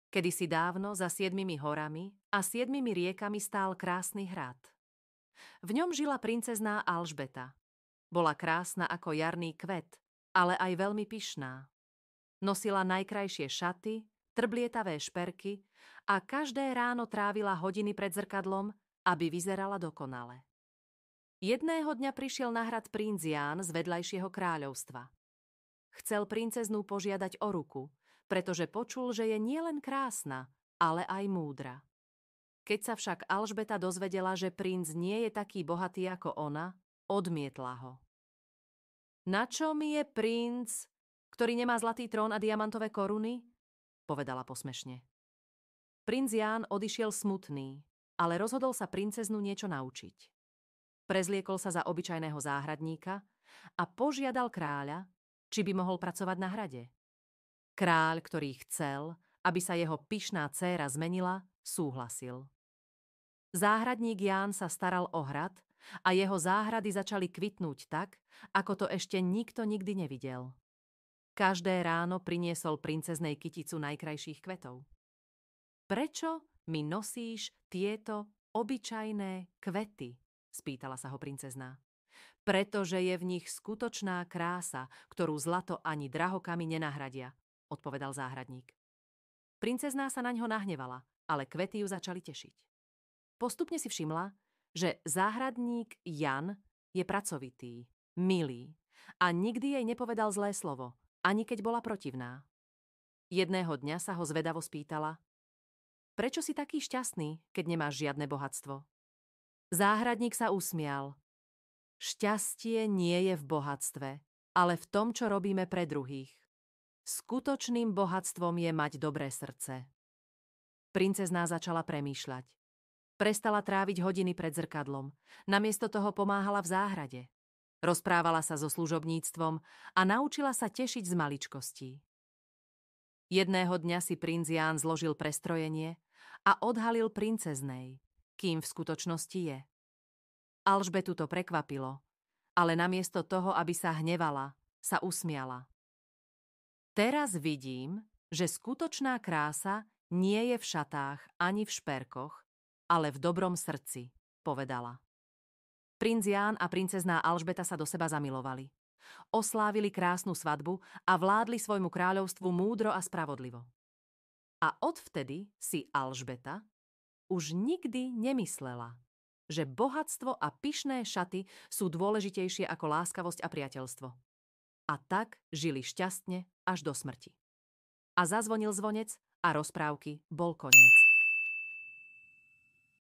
Kedysi dávno za 7 horami a 7 riekami stál krásny hrad. V ňom žila princezná Alžbeta. Bola krásna ako jarný kvet, ale aj veľmi pyšná. Nosila najkrajšie šaty, trblietavé šperky a každé ráno trávila hodiny pred zrkadlom, aby vyzerala dokonale. Jedného dňa prišiel na hrad princ Ján z vedľajšieho kráľovstva. Chcel princeznú požiadať o ruku, pretože počul, že je nielen krásna, ale aj múdra. Keď sa však Alžbeta dozvedela, že princ nie je taký bohatý ako ona, odmietla ho. Na čo mi je princ, ktorý nemá zlatý trón a diamantové koruny? Povedala posmešne. Princ Ján odišiel smutný, ale rozhodol sa princeznu niečo naučiť. Prezliekol sa za obyčajného záhradníka a požiadal kráľa, či by mohol pracovať na hrade. Kráľ, ktorý chcel, aby sa jeho pyšná dcéra zmenila, súhlasil. Záhradník Ján sa staral o hrad a jeho záhrady začali kvitnúť tak, ako to ešte nikto nikdy nevidel. Každé ráno priniesol princeznej kyticu najkrajších kvetov. Prečo mi nosíš tieto obyčajné kvety? Spýtala sa ho princezná. Pretože je v nich skutočná krása, ktorú zlato ani drahokamy nenahradia, odpovedal záhradník. Princezná sa naňho nahnevala, ale kvety ju začali tešiť. Postupne si všimla, že záhradník Jan je pracovitý, milý a nikdy jej nepovedal zlé slovo, ani keď bola protivná. Jedného dňa sa ho zvedavo spýtala: Prečo si taký šťastný, keď nemáš žiadne bohatstvo? Záhradník sa usmial. Šťastie nie je v bohatstve, ale v tom, čo robíme pre druhých. Skutočným bohatstvom je mať dobré srdce. Princezná začala premýšľať. Prestala tráviť hodiny pred zrkadlom. Namiesto toho pomáhala v záhrade. Rozprávala sa so služobníctvom a naučila sa tešiť z maličkostí. Jedného dňa si princ Ján zložil prestrojenie a odhalil princeznej, kým v skutočnosti je. Alžbetu to prekvapilo, ale namiesto toho, aby sa hnevala, sa usmiala. Teraz vidím, že skutočná krása nie je v šatách ani v šperkoch, ale v dobrom srdci, povedala. Princ Ján a princezná Alžbeta sa do seba zamilovali. Oslávili krásnu svadbu a vládli svojmu kráľovstvu múdro a spravodlivo. A odvtedy si Alžbeta už nikdy nemyslela, že bohatstvo a pyšné šaty sú dôležitejšie ako láskavosť a priateľstvo. A tak žili šťastne až do smrti. A zazvonil zvonec a rozprávky bol koniec.